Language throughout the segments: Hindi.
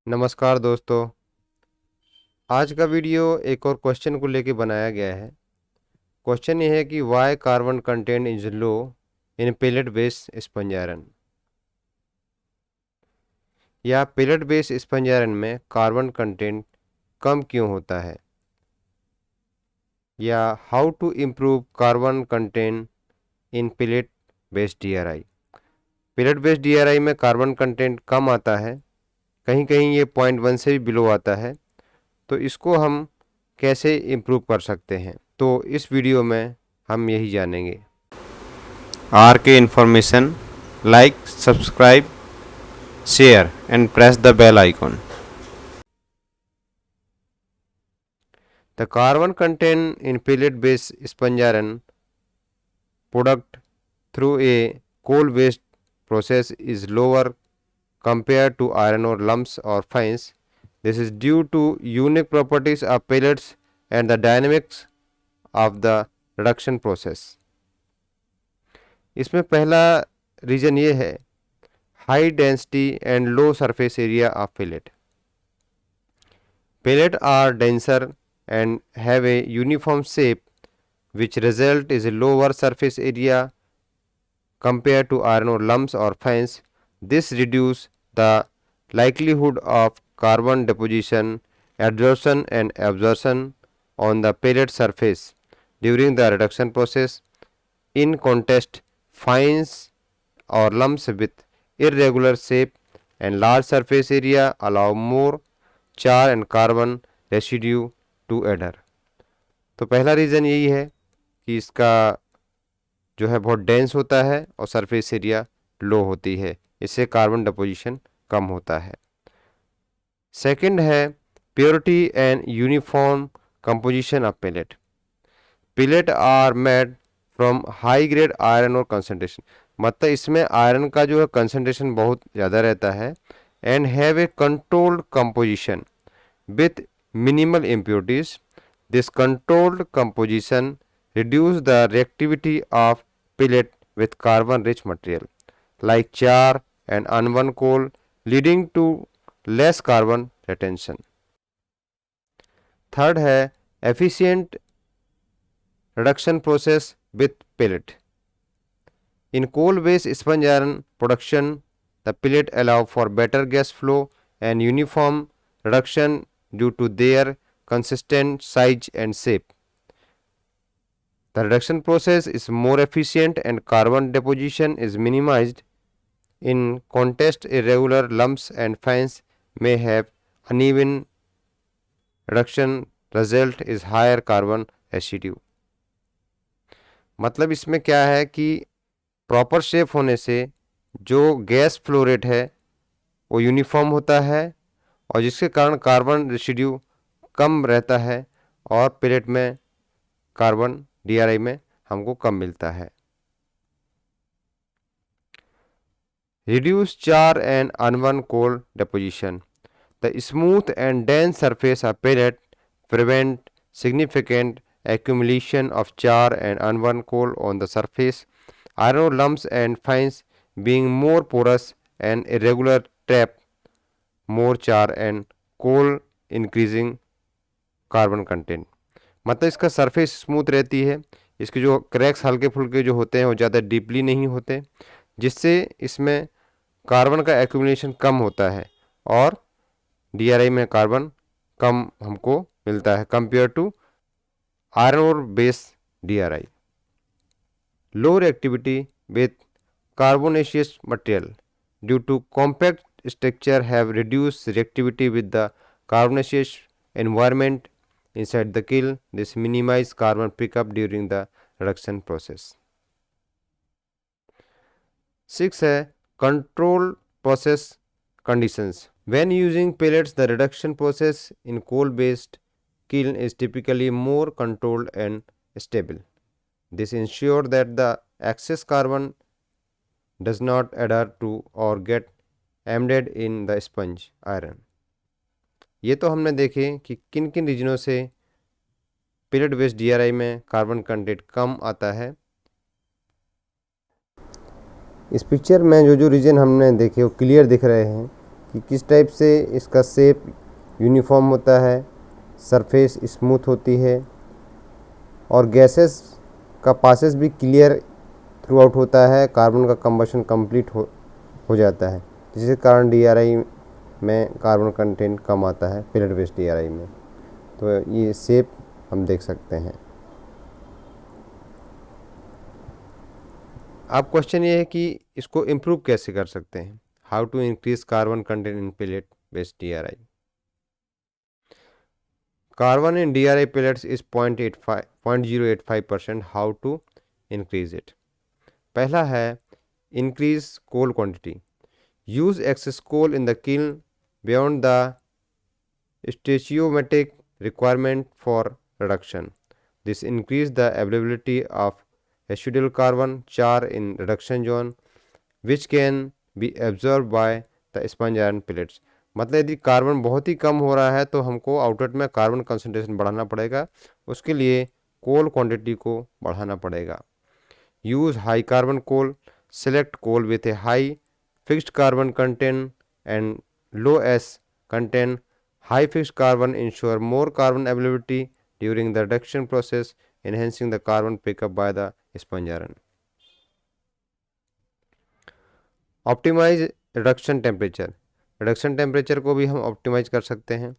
नमस्कार दोस्तों। आज का वीडियो एक और क्वेश्चन को लेके बनाया गया है। क्वेश्चन ये है कि why carbon content is low in pellet based sponge iron, या पेलेट बेस्ड स्पंज आयरन में कार्बन कंटेंट कम क्यों होता है, या how to improve carbon content in pellet based DRI. Pellet based DRI में कार्बन कंटेंट कम आता है, कहीं कहीं ये 0.1 से भी बिलो आता है। तो इसको हम कैसे इम्प्रूव कर सकते हैं, तो इस वीडियो में हम यही जानेंगे। आर के information, like, subscribe, share and press the bell icon. The carbon content in pellet based sponge iron product through a coal based process is lower compared to iron ore lumps or fines. This is due to unique properties of pellets and the dynamics of the reduction process. इसमें पहला रीजन ये है high density and low surface area of pellet. Pellet are denser and have a uniform shape, which result is a lower surface area compared to iron ore lumps or fines. This reduce the likelihood of carbon deposition, adsorption and absorption on the pellet surface during the reduction process. In contrast, fines or lumps with irregular shape and large surface area allow more char and carbon residue to adhere. तो पहला रीज़न यही है कि इसका जो है बहुत डेंस होता है और सरफेस एरिया लो होती है, इससे कार्बन डिपोजिशन कम होता है। सेकंड है purity and uniform composition of pellet. Pellet are made from high grade iron ore concentration, मतलब इसमें आयरन का जो है कंसंट्रेशन बहुत ज़्यादा रहता है, and have a controlled composition with minimal impurities. This controlled composition reduce the reactivity of pellet with carbon rich material like char and unburned coal, leading to less carbon retention. Third है efficient reduction process with pellet. In coal based sponge iron production, the pellet allow for better gas flow and uniform reduction due to their consistent size and shape. The reduction process is more efficient and carbon deposition is minimized. In contrast, irregular lumps and fines may have uneven reduction, result is higher carbon residue. मतलब इसमें क्या है कि प्रॉपर शेप होने से जो गैस फ्लो रेट है वो यूनिफॉर्म होता है और जिसके कारण कार्बन रेसिड्यू कम रहता है और पेलेट में कार्बन डीआरआई में हमको कम मिलता है। Reduce char and unburn coal deposition. The smooth and dense surface of pellet prevent significant accumulation of char and unburned coal on the surface. Iron lumps and fines being more porous and irregular trap more char and coal increasing carbon content. मतलब इसका सरफेस स्मूथ रहती है, इसके जो क्रैक्स हल्के फुल्के जो होते हैं वो ज़्यादा डीपली नहीं होते, जिससे इसमें कार्बन का एक्यूमुलेशन कम होता है और डीआरआई में कार्बन कम हमको मिलता है compare to iron ore base DRI. Low reactivity with carbonaceous material due to compact structure have reduce reactivity with the carbonaceous environment inside the kiln. This minimize carbon pickup during the reduction process. 6 है control process conditions. When using pellets, the reduction process in coal based kiln is typically more controlled and stable. This ensure that the excess carbon does not adhere to or get embedded in the sponge iron. ये तो हमने देखे कि किन किन रीजनों से पेलेट बेस्ड डीआरआई में कार्बन कंटेंट कम आता है। इस पिक्चर में जो जो रीजन हमने देखे वो क्लियर दिख रहे हैं। कि किस टाइप से इसका शेप यूनिफॉर्म होता है, सरफेस स्मूथ होती है और गैसेस का पासेस भी क्लियर थ्रू आउट होता है, कार्बन का कंबशन कंप्लीट हो जाता है, जिसके कारण DRI में कार्बन कंटेंट कम आता है पेलेट बेस्ड DRI में। तो ये शेप हम देख सकते हैं। अब क्वेश्चन ये है कि इसको इम्प्रूव कैसे कर सकते हैं, how to increase carbon content in pellet based DRI। कार्बन इन DRI pellets is 0.85%. How to increase it. पहला है increase coal quantity, use excess coal in the kiln beyond the stoichiometric requirement for reduction. This increase the availability of residual carbon char in reduction zone which can be absorbed by the sponge iron pellets. मतलब यदि कार्बन बहुत ही कम हो रहा है तो हमको आउटलेट में कार्बन कंसंट्रेशन बढ़ाना पड़ेगा, उसके लिए कोल क्वांटिटी को बढ़ाना पड़ेगा। Use high carbon coal, select coal with a high fixed carbon content and low ash content. High fixed carbon ensure more carbon availability during the reduction process, enhancing the carbon pickup by the sponge iron. Optimize reduction temperature. Reduction temperature को भी हम optimize कर सकते हैं।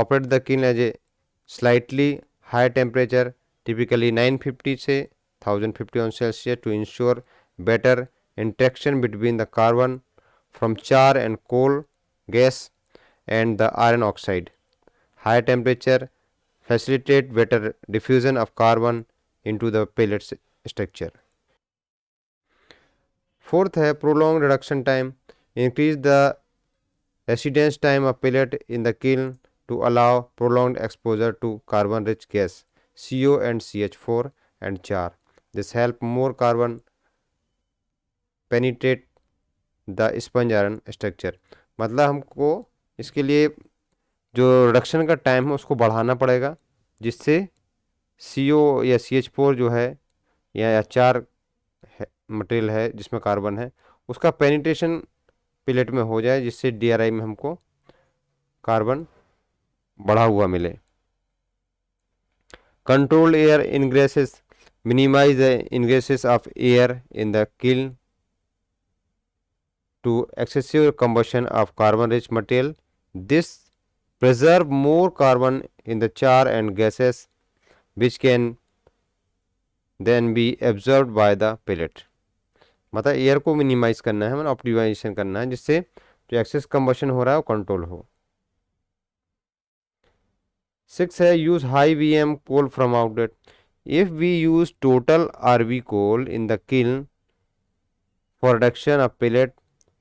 Operate the kiln as a slightly higher temperature, typically 950 से 1050 on Celsius to ensure better interaction between the carbon from char and coal gas and the iron oxide. Higher temperature facilitate better diffusion of carbon into the pellet structure. Fourth है prolonged reduction time, increase the residence time of pellet in the kiln to allow prolonged exposure to carbon rich gas CO and CH4 and char. This help more carbon penetrate the sponge iron structure. मतलब हमको इसके लिए जो रिडक्शन का टाइम है उसको बढ़ाना पड़ेगा, जिससे CO या CH4 जो है या चार मटेरियल है जिसमें कार्बन है उसका पेनिट्रेशन प्लेट में हो जाए, जिससे DRI में हमको कार्बन बढ़ा हुआ मिले। Control air ingresses, minimize the ingresses of air in the kiln to excessive combustion of carbon rich material. This preserve more carbon in the char and gases which can then be absorbed by the pellet. मतलब एयर को मिनिमाइज करना है, मतलब ऑप्टिमाइजेशन करना है, जिससे जो एक्सेस कंबशन हो रहा है वो कंट्रोल हो। 6 है use high VM coal from outlet. If we use total RV coal in the kiln for reduction of pellet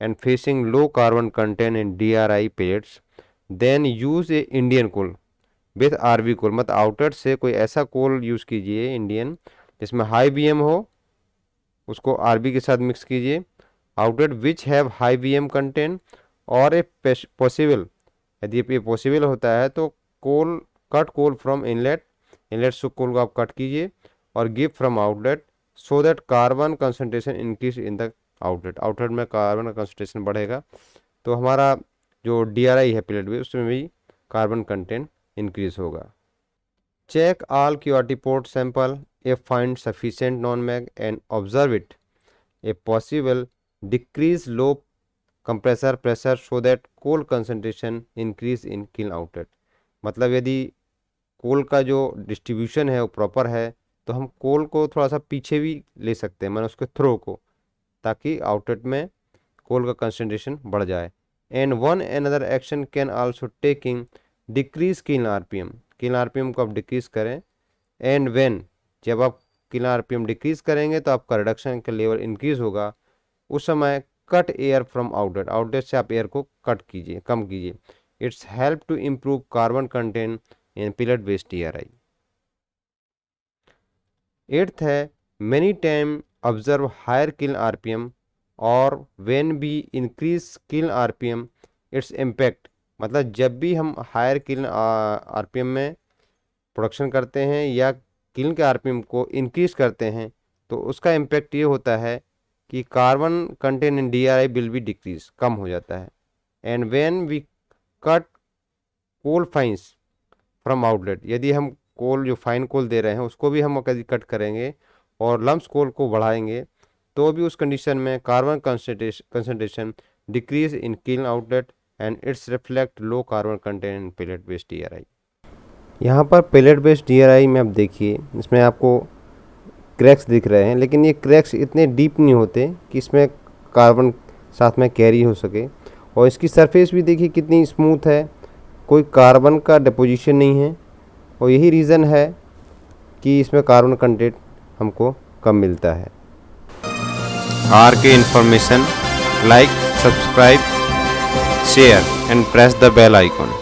and facing low carbon content in DRI pellets, then use a Indian coal with RV coal। मतलब आउटलेट से कोई ऐसा कोल यूज़ कीजिए इंडियन जिसमें हाई VM हो, उसको RV के साथ मिक्स कीजिए। Outlet which have high VM content और ए पॉसिबल, यदि ये पॉसिबल होता है तो coal cut coal from inlet, inlet से कोल को आप कट कीजिए और give from outlet so that carbon concentration increase in the outlet. Outlet में कार्बन का कंसंट्रेशन बढ़ेगा तो हमारा जो DRI है प्लेट में उसमें भी कार्बन कंटेंट इंक्रीज होगा। Check all QRT port sample if find sufficient non-mag and observe it a possible decrease low compressor pressure so that coal concentration increase in kiln outlet। मतलब यदि कोल का जो डिस्ट्रीब्यूशन है वो प्रॉपर है तो हम कोल को थोड़ा सा पीछे भी ले सकते हैं, मैंने उसके थ्रो को, ताकि आउटलेट में कोल का कंसंट्रेशन बढ़ जाए। And one another action can also taking decrease kiln RPM, kiln RPM को आप डिक्रीज करें। एंड व्हेन, जब आप किल्न RPM डिक्रीज करेंगे तो आपका रिडक्शन का लेवल इंक्रीज होगा, उस समय cut air from outlet, outlet से आप एयर को कट कीजिए, कम कीजिए। It's help to improve carbon content in pellet based DRI। 8th है many time observe higher kiln RPM और when we increase kiln RPM it's impact. मतलब जब भी हम हायर किल्न RPM में प्रोडक्शन करते हैं या किल्न के RPM को इंक्रीज करते हैं तो उसका इम्पैक्ट ये होता है कि carbon content in DRI will be decrease, कम हो जाता है। And when we cut coal fines from outlet, यदि हम कोल जो फाइन कोल दे रहे हैं उसको भी हम कभी कट करेंगे और लम्स कोल को बढ़ाएंगे, तो भी उस कंडीशन में carbon concentration decrease in kiln outlet and it's reflect low carbon content in pellet based DRI। यहाँ पर पेलेट बेस्ड DRI में आप देखिए, इसमें आपको क्रैक्स दिख रहे हैं, लेकिन ये क्रैक्स इतने डीप नहीं होते कि इसमें कार्बन साथ में कैरी हो सके। और इसकी सरफेस भी देखिए कितनी स्मूथ है, कोई कार्बन का डिपोजिशन नहीं है, और यही रीज़न है कि इसमें कार्बन कंटेंट हमको कम मिलता है। RK information, like, subscribe, share and press the bell icon.